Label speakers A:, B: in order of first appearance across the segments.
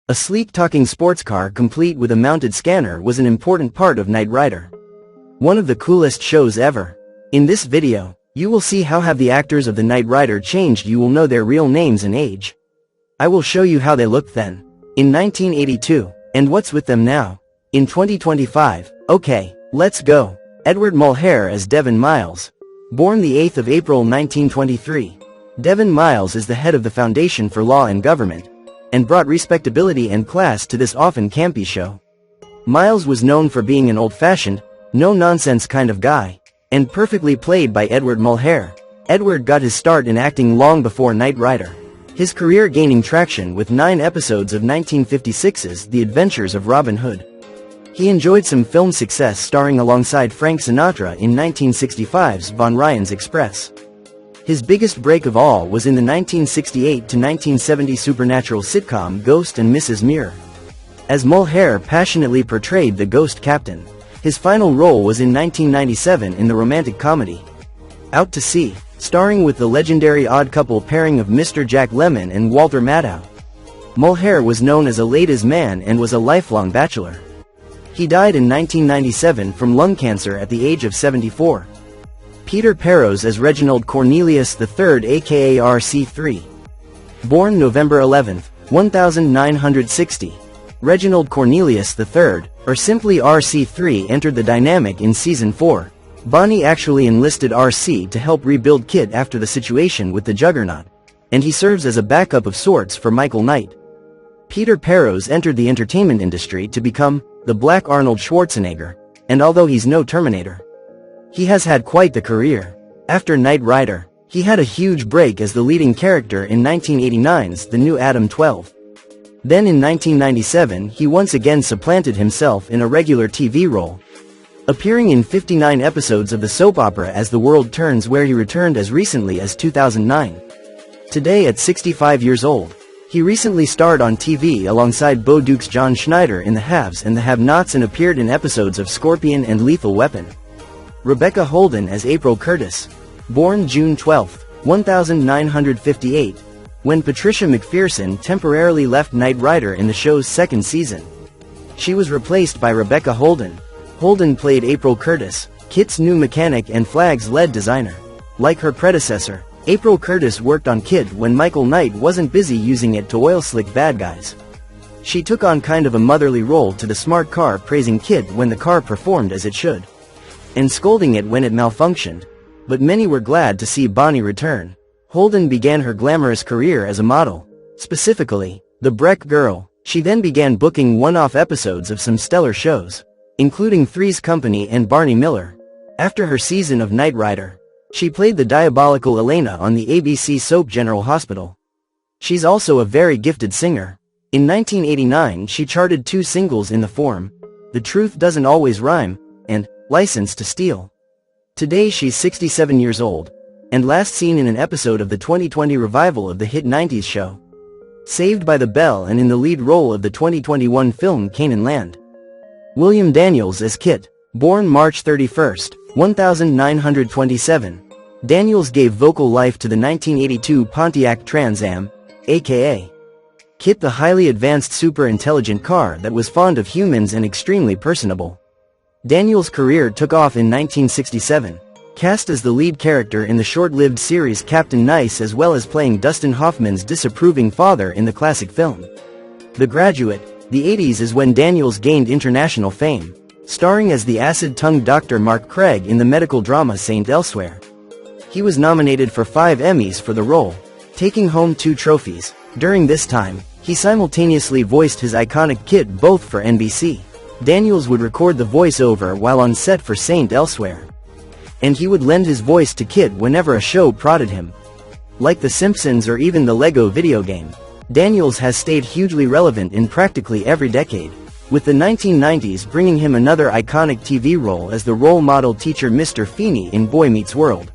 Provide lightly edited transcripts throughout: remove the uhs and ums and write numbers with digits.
A: A sleek talking sports car complete with a mounted scanner was an important part of Knight Rider. One of the coolest shows ever. In this video, you will see how have the actors of the Knight Rider changed. You will know their real names and age. I will show you how they looked then, in 1982, and what's with them now, in 2025. Okay, let's go. Edward Molhair as Devon Miles. Born the 8th of April 1923. Devon Miles is the head of the Foundation for Law and Government, and brought respectability and class to this often campy show. Miles was known for being an old-fashioned, no-nonsense kind of guy, and perfectly played by Edward Molhair. Edward got his start in acting long before Knight Rider, his career gaining traction with 9 episodes of 1956's The Adventures of Robin Hood. He enjoyed some film success starring alongside Frank Sinatra in 1965's Von Ryan's Express. His biggest break of all was in the 1968 to 1970 supernatural sitcom Ghost and Mrs. Muir. As Molhair passionately portrayed the ghost captain, his final role was in 1997 in the romantic comedy Out to Sea, starring with the legendary odd couple pairing of Mr. Jack Lemmon and Walter Matthau. Molhair was known as a ladies' man and was a lifelong bachelor. He died in 1997 from lung cancer at the age of 74. Peter Perros as Reginald Cornelius III aka RC3. Born November 11, 1960. Reginald Cornelius III, or simply RC3, entered the dynamic in Season 4. Bonnie actually enlisted RC to help rebuild K.I.T.T after the situation with the Juggernaut, and he serves as a backup of sorts for Michael Knight. Peter Perros entered the entertainment industry to become the Black Arnold Schwarzenegger, and although he's no Terminator, he has had quite the career. After Knight Rider, he had a huge break as the leading character in 1989's The New Adam 12. Then in 1997 he once again supplanted himself in a regular TV role, appearing in 59 episodes of the soap opera As the World Turns, where he returned as recently as 2009. Today at 65 years old, he recently starred on TV alongside Bo Duke's John Schneider in The Haves and the Have-Nots and appeared in episodes of Scorpion and Lethal Weapon. Rebecca Holden as April Curtis. Born June 12, 1958, when Patricia McPherson temporarily left Knight Rider in the show's second season. She was replaced by Rebecca Holden. Holden played April Curtis, K.I.T.'s new mechanic and Flag's lead designer. Like her predecessor, April Curtis worked on K.I.T.T when Michael Knight wasn't busy using it to oil-slick bad guys. She took on kind of a motherly role to the smart car, praising K.I.T.T when the car performed as it should, and scolding it when it malfunctioned. But many were glad to see Bonnie return. Holden began her glamorous career as a model, specifically the Breck Girl. She then began booking one-off episodes of some stellar shows, including Three's Company and Barney Miller. After her season of Knight Rider, she played the diabolical Elena on the ABC soap General Hospital. She's also a very gifted singer. In 1989 she charted 2 singles in the form The Truth Doesn't Always Rhyme and License to Steal. Today she's 67 years old, and last seen in an episode of the 2020 revival of the hit 90s show Saved by the Bell, and in the lead role of the 2021 film Canaan Land. William Daniels as K.I.T.T. Born March 31, 1927. Daniels gave vocal life to the 1982 Pontiac Trans Am, aka K.I.T.T, the highly advanced super-intelligent car that was fond of humans and extremely personable. Daniels' career took off in 1967, cast as the lead character in the short-lived series Captain Nice, as well as playing Dustin Hoffman's disapproving father in the classic film The Graduate. The 80s is when Daniels gained international fame, starring as the acid-tongued Dr. Mark Craig in the medical drama Saint Elsewhere. He was nominated for 5 Emmys for the role, taking home 2 trophies. During this time, he simultaneously voiced his iconic K.I.T.T both for NBC. Daniels would record the voiceover while on set for Saint Elsewhere, and he would lend his voice to K.I.T.T whenever a show prodded him. Like The Simpsons or even the Lego video game, Daniels has stayed hugely relevant in practically every decade, with the 1990s bringing him another iconic TV role as the role model teacher Mr. Feeney in Boy Meets World.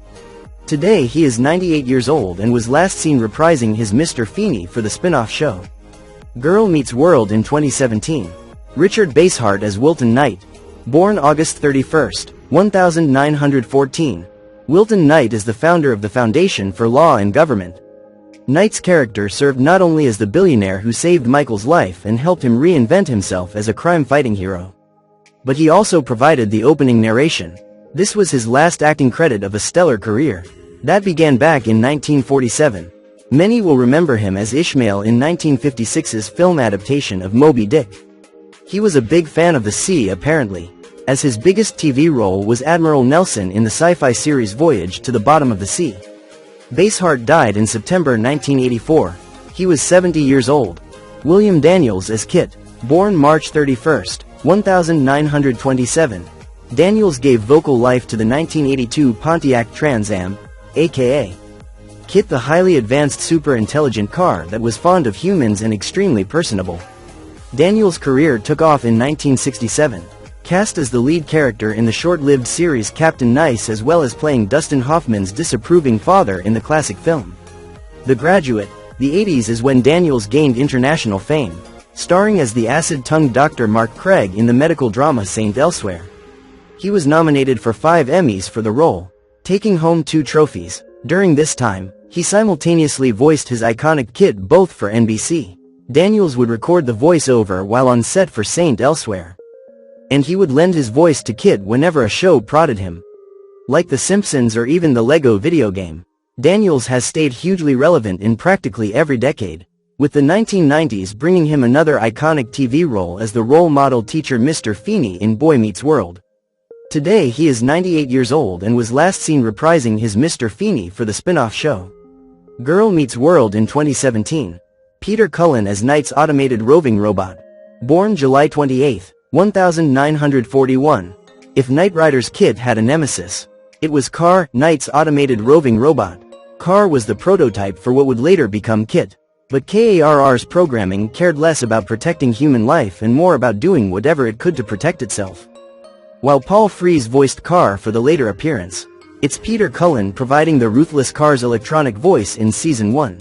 A: Today he is 98 years old and was last seen reprising his Mr. Feeney for the spin-off show Girl Meets World in 2017. Richard Basehart as Wilton Knight. Born August 31, 1914. Wilton Knight is the founder of the Foundation for Law and Government. Knight's character served not only as the billionaire who saved Michael's life and helped him reinvent himself as a crime-fighting hero, but he also provided the opening narration. This was his last acting credit of a stellar career. That began back in 1947. Many will remember him as Ishmael in 1956's film adaptation of Moby Dick. He was a big fan of the sea apparently, as his biggest TV role was Admiral Nelson in the sci-fi series Voyage to the Bottom of the Sea. Basehart died in September 1984. He was 70 years old. William Daniels as Kit, born March 31, 1927. Daniels gave vocal life to the 1982 Pontiac Trans Am, aka K.I.T.T, the highly advanced super-intelligent car that was fond of humans and extremely personable. Daniels' career took off in 1967. Cast as the lead character in the short-lived series Captain Nice as well as playing Dustin Hoffman's disapproving father in the classic film The Graduate. The 80s is when Daniels gained international fame, starring as the acid-tongued Dr. Mark Craig in the medical drama Saint Elsewhere. He was nominated for 5 Emmys for the role, taking home 2 trophies. During this time, he simultaneously voiced his iconic Kit both for NBC. Daniels would record the voiceover while on set for Saint Elsewhere, and he would lend his voice to Kit whenever a show prodded him, like The Simpsons or even the Lego video game. Daniels has stayed hugely relevant in practically every decade, with the 1990s bringing him another iconic TV role as the role model teacher Mr. Feeney in Boy Meets World. Today he is 98 years old and was last seen reprising his Mr. Feeney for the spin-off show Girl Meets World in 2017. Peter Cullen as Knight's automated roving robot, born July 28, 1941. If Knight Rider's K.I.T.T had a nemesis, it was Car, Knight's automated roving robot. Car was the prototype for what would later become K.I.T.T, but KARR's programming cared less about protecting human life and more about doing whatever it could to protect itself. While Paul Frees voiced Car for the later appearance, it's Peter Cullen providing the ruthless Car's electronic voice in Season 1.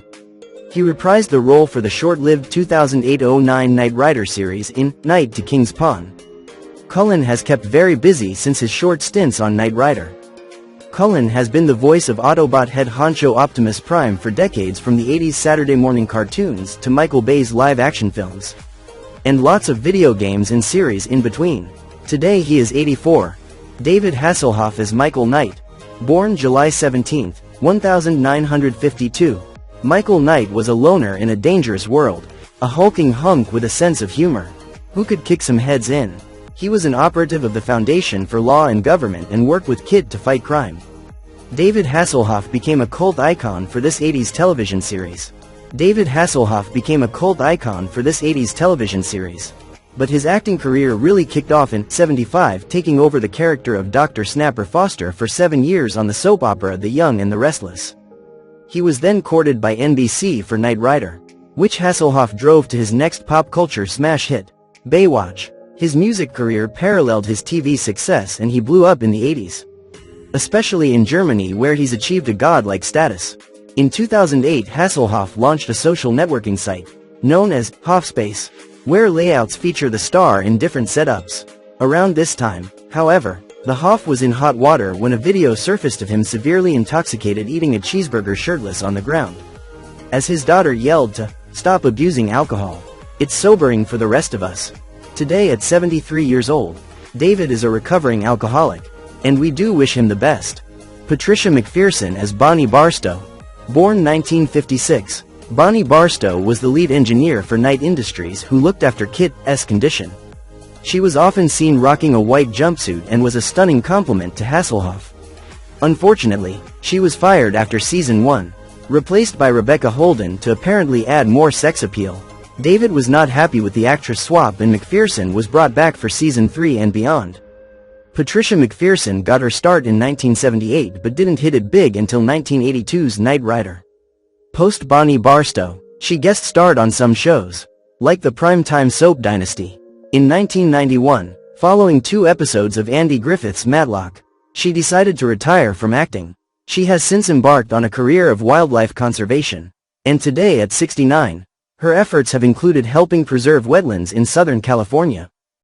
A: He reprised the role for the short-lived 2008-09 Knight Rider series in Knight to King's Pawn. Cullen has kept very busy since his short stints on Knight Rider. Cullen has been the voice of Autobot head honcho Optimus Prime for decades, from the 80s Saturday morning cartoons to Michael Bay's live-action films, and lots of video games and series in between. Today he is 84. David Hasselhoff as Michael Knight, born July 17, 1952. Michael Knight was a loner in a dangerous world, a hulking hunk with a sense of humor, who could kick some heads in. He was an operative of the Foundation for Law and Government and worked with K.I.T.T to fight crime. David Hasselhoff became a cult icon for this 80s television series. But his acting career really kicked off in '75, taking over the character of Dr. Snapper Foster for 7 years on the soap opera The Young and the Restless. He was then courted by NBC for Knight Rider, which Hasselhoff drove to his next pop culture smash hit, Baywatch. His music career paralleled his TV success and he blew up in the 80s, especially in Germany where he's achieved a godlike status. In 2008, Hasselhoff launched a social networking site, known as Hoffspace, where layouts feature the star in different setups. Around this time, however, the Hoff was in hot water when a video surfaced of him severely intoxicated eating a cheeseburger shirtless on the ground, as his daughter yelled to stop abusing alcohol. It's sobering for the rest of us. Today at 73 years old, David is a recovering alcoholic, and we do wish him the best. Patricia McPherson as Bonnie Barstow, born 1956. Bonnie Barstow was the lead engineer for Knight Industries who looked after K.I.T.T's condition. She was often seen rocking a white jumpsuit and was a stunning compliment to Hasselhoff. Unfortunately, she was fired after Season 1, replaced by Rebecca Holden to apparently add more sex appeal. David was not happy with the actress swap and McPherson was brought back for Season 3 and beyond. Patricia McPherson got her start in 1978 but didn't hit it big until 1982's Knight Rider. Post Bonnie Barstow, she guest starred on some shows, like the primetime soap Dynasty. In 1991, following 2 episodes of Andy Griffith's Matlock, she decided to retire from acting. She has since embarked on a career of wildlife conservation, and today at 69, her efforts have included helping preserve wetlands in Southern California.